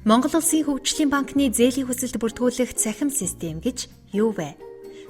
Монгол Улсын хөгжлийн банкны зээлийн хүсэлт бүртгүүлэх цахим систем гэж юу вэ?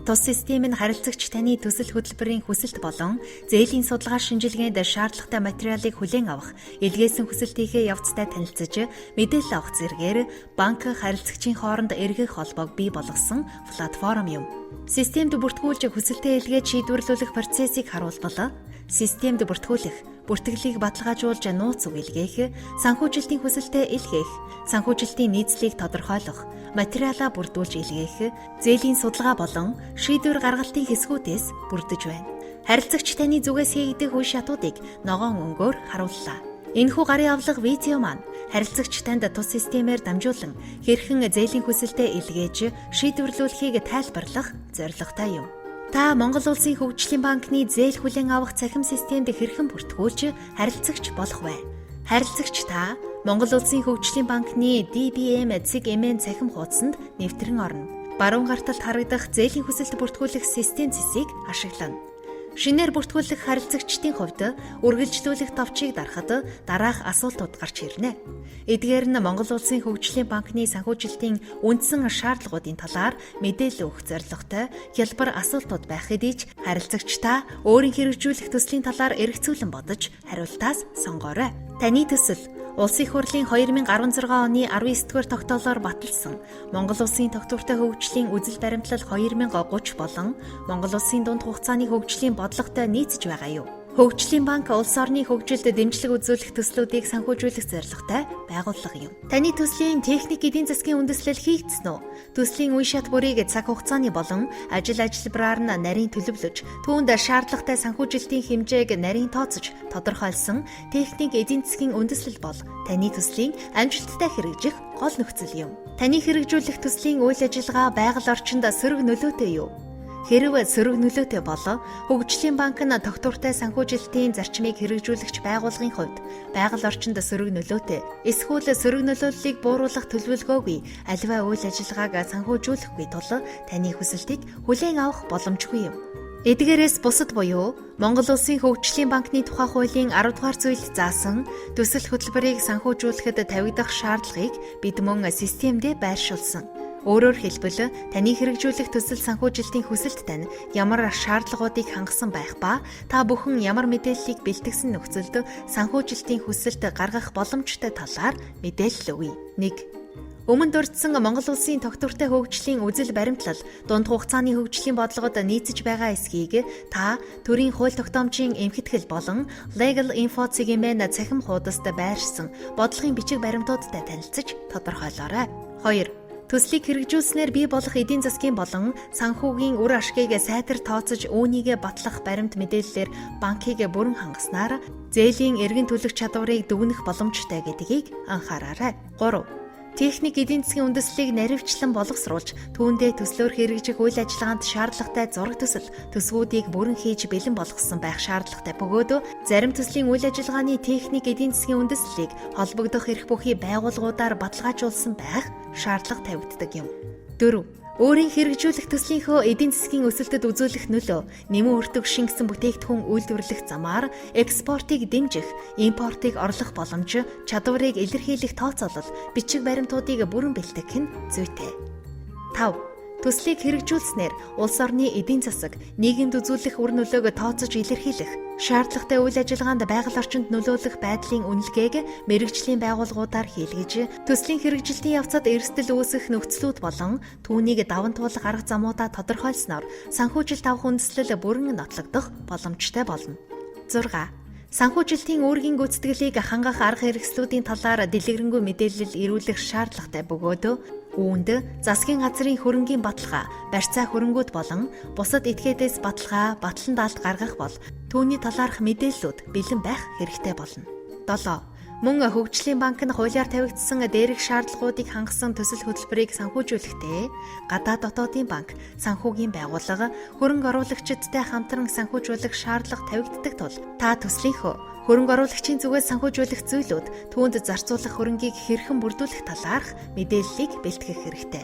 Тус систем нь харилцагч таны төсөл хөтөлбөрийн хүсэлт болон зээлийн судалгаа шинжилгээнд шаардлагатай материалыг хүлээн авах, илгээсэн хүсэлтийнхээ явцтай танилцж, мэдээлэл авах зэргээр банк харилцагчийн хооронд эргэх холбоог бий болгосон платформ юм. Системд бүртгүүлж хүсэлтээ илгээж шийдвэрлүүлэх процессыг харуулбал, системд бүртгүүлэх, бүртгэлийг баталгаажуулж нууц үг илгээх, санхүүжилтийн хүсэлтээ илгээх, санхүүжилтийн нийцлийг тодорхойлох, материалаа бүрдүүлж илгээх, зээлийн судалгаа болон шийдвэр гаргалтын хэсгүүдээс бүрдэж байна. Харилцагч таны зүгээс хийгдэх үе шатуудыг ногоон өнгөөр харууллаа. Энэхүү гарын авлага видео маань харилцагч танд тус системээр дамжуулан хэрхэн зээлийн хүсэлтээ илгээж шийдвэрлүүлэхийг тайлбарлах зорилготой юм. Та Монгол Улсын хөгжлийн банкны зээл хүлээн авах цахим системд хэрхэн бүртгүүлж харилцагч болох вэ? Харилцагч та Монгол Улсын хөгжлийн банкны DBM ЦЭГ-МН цахим хуудсанд нэвтрэн орно. Баруун гарталд харагдах зээлийн хүсэлт бүртгүүлэх систем цэсийг ашиглана. Шинээр бүртгүүлэх харилцагчдын хувьд үргэлжлүүлэх товчийг дарахад дараах асуултууд гарч ирнэ. Эдгээр нь Монгол Улсын хөгжлийн банкны санхүүжилтийн үндсэн шаардлагуудын талаар мэдээлэл өгөх зорилготой хялбар асуултууд байх хэдий ч харилцагчдаа өөрийн хэрэгжүүлэх төслийн талаар эргэцүүлэн бодож хариултаас сонгоорой. Таны төсөл Улсын их хурлын 2016 оны 19-р тогтоолоор баталсан Монгол Улсын тогтвортой хөгжлийн үзэл баримтлал 2030 болон Монгол Улсын дунд хугацааны хөгжлийн бодлоготой нийцэж байгаа юу? Хөгжлийн банк улс орны хөгжилд дэмжлэг үзүүлэх төслүүдийг санхүүжүүлэх зорилготой байгууллага юм. Таны төслийн техник эдийн засгийн үндэслэл хийгдсэн үү? Төслийн үе шат бүрийг цаг хугацааны болон ажил ажиллабараар нь нарийн төлөвлөж, түүнд шаардлагатай санхүүжилтийн хэмжээг нарийн тооцож тодорхойлсон техник эдийн засгийн үндэслэл бол таны төслийн амжилттай хэрэгжих гол нөхцөл юм. Таны хэрэгжүүлэх төслийн үйл ажиллагаа байгаль орчинд сөрөг нөлөөтэй юу? Хэрв сөрөг нөлөөтэй бол хөгжлийн банк нь тогтвортой санхүүжилтийн зарчмыг хэрэгжүүлэгч байгууллагын хувьд байгаль орчинд сөрөг нөлөөтэй эсвэл сөрөг нөлөөллийг бууруулах төлөвлөгөөгүй аливаа үйл ажиллагааг санхүүжүүлэхгүй тул таны хүсэлтийг хүлээн авах боломжгүй юм. Эдгээрээс бусад буюу Монгол Улсын хөгжлийн банкны тухай хуулийн 10 дугаар зүйлд заасан төсөл хөтөлбөрийг санхүүжүүлэхэд тавигдах шаардлагыг бид мөн системдээ байршуулсан. Өөрөөр хэлбэл таны хэрэгжүүлэх төсөл санхүүжилтийн хүсэлт тань ямар шаардлагуудыг хангасан байх ба та бүхэн ямар мэдээллийг бэлтгэсэн нөхцөлд санхүүжилтийн хүсэлт гаргах боломжтой талаар мэдээлэл өгье. 1. Өмнө дурдсан Монгол Улсын тогтвортой хөгжлийн үзэл баримтлал дунд хугацааны хөгжлийн бодлогод нийцэж байгаа эсхийг та төрийн хууль тогтоомжийн эмхэтгэл болон Legal Info ЦЭГ-МН цахим хуудаст байршсан бодлогын бичиг баримтуудтай танилцж тодорхойлоорой. 2. Төслийг хэрэгжүүлснээр бий болох эдийн засгийн болон санхүүгийн үр ашгийг сайтар тооцож үүнийг батлах баримт мэдээллээр банкыг бүрэн хангаснаар зээлийн эргэн төлөх чадварыг дүгнэх боломжтой гэдгийг анхаараарай. 3. Техник эдийн засгийн үндэслэлийг наривчлан боловсруулж түүндээ төслөөр хэрэгжих үйл ажиллагаанд шаардлагатай зураг төсөл төсвүүдийг бүрэн хийж бэлэн болгосон байх шаардлагатай бөгөөд зарим төслийн үйл ажиллагааны техник эдийн засгийн үндэслэлийг холбогдох эрх бүхий байгууллагуудаар баталгаажуулсан байх шаардлага тавигддаг юм. 4. Өөрийн хэрэгжүүлэх төслийнхөө эдийн засгийн өсөлтөд үзүүлэх нөлөө, нэмэн өртөг шингэсэн бүтээгдэхүүн үйлдвэрлэх замаар экспортыг дэмжих, импортыг орлох боломж, чадварыг илэрхийлэх тооцоолол, бичиг баримтуудыг бүрэн бэлтгэх нь зүйтэй. 5. Төслийг хэрэгжүүлснээр улс орны эдийн засаг, нийгэмд үзүүлэх үр нөлөөг тооцож илэрхийлэх, шаардлагатай үйл ажиллагаанд байгаль орчинд нөлөөлөх байдлын үнэлгээг мэрэгжлийн байгууллагуудаар хийлгэж, төслийн хэрэгжилтийн явцад эрсдэл үүсэх нөхцлүүд болон түүнийг даван туулах арга замуудаа тодорхойлсноор санхүүжилт авах үндэслэл бүрэн нотлогдох боломжтой болно. 6. Санхүүжилтийн үүргийн гүйцэтгэлийг хангах арга хэрэгслүүдийн талаар дэлгэрэнгүй мэдээлэл ирүүлэх шаардлагатай бөгөөд үүнд засгийн газрын хөрөнгийн баталгаа, барьцаа хөрөнгүүд болон бусад этгээдээс баталгаа, батлан даалт гаргах бол түүний талаарх мэдээллүүд бэлэн байх хэрэгтэй болно. 7. Мөн хөгжлийн банк нь хуулиар тавигдсан дээрх шаардлагуудыг хангасан төсөл хөтөлбөрийг санхүүжүүлэхдээ гадаад дотоодын банк, санхүүгийн байгууллага, хөрөнгө оруулагчидтай хамтран санхүүжүүлэх шаардлага тавигддаг тул та төслийнхөө хөрөнгө оруулагчийн зүгээс санхүүжүүлэх зүйлүүд түүнд зарцуулах хөрөнгийг хэрхэн бүрдүүлэх талаарх мэдээллийг бэлтгэх хэрэгтэй.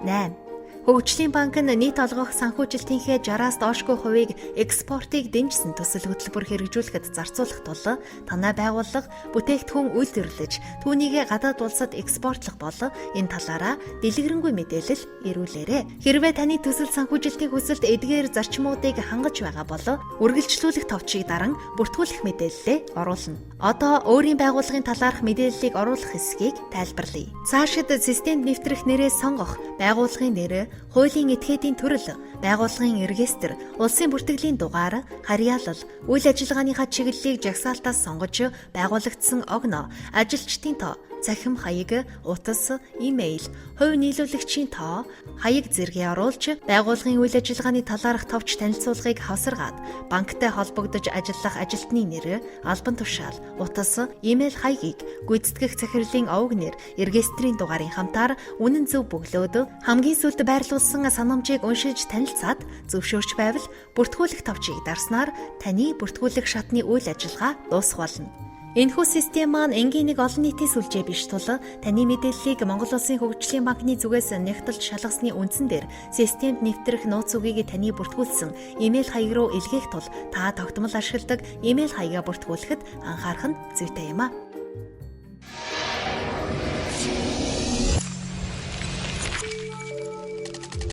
8. Хөгжлийн банк нь нийт олгох санхүүжилтийнхээ 60-аас доошгүй хувийг экспортыг дэмжсэн төсөл хөтөлбөр хэрэгжүүлэхэд зарцуулах тул танай байгууллага бүтээгдэхүүн үйлдвэрлэж түүнийг гадаад улсад экспортлох бол энэ талаараа дэлгэрэнгүй мэдээлэл ирүүлээрэй. Хэрвээ таны төсөл санхүүжилтийн хүсэлт эдгээр зарчмуудыг хангаж байгаа бол үргэлжлүүлэх товчийг даран бүртгүүлэх мэдээлэлээ оруулна. Одоо өөрийн байгууллагын талаарх мэдээллийг оруулах хэсгийг тайлбарлая. Цаашид системд нэвтрэх нэрээ сонгох, байгууллагын нэр, хуулийн этгээдийн төрөл, байгууллагын регистр, улсын бүртгэлийн дугаар, харьяалал, үйл ажиллагааныхаа чиглэлийг жагсаалтаас сонгож байгуулагдсан огно, ажилчдын тоо, цахим хаяг, утас, имэйл, хувь нийлүүлэгчийн тоо, хаяг зэргийг оруулж байгууллагын үйл ажиллагааны талаарх товч танилцуулгыг хавсаргаад банктай холбогдож ажиллах ажилтны нэр, албан тушаал, утас, имэйл хаягийг, гүйцэтгэх захирлын овог нэр, регистрийн дугаарын хамтаар үнэн зөв бөглөөд хамгийн сүүлд байрлуулсан санамжийг уншиж танилцаад зөвшөөрч байвал бүртгүүлэх товчийг дарснаар таны бүртгүүлэх шатны үйл ажиллагаа дуусах болно. Энэхүү систем маань энгийн нэг олон нийтийн сүлжээ биш тул таны мэдээллийг Монгол Улсын хөгжлийн банкны зүгээс нягтлж шалгасны үндсэн дээр системд нэвтрэх нууц үгийг таны бүртгүүлсэн имэйл хаяг руу илгээх тул та тогтмол ашигладаг имэйл хаягаа бүртгүүлэхэд анхаарах нь зүйтэй юм а.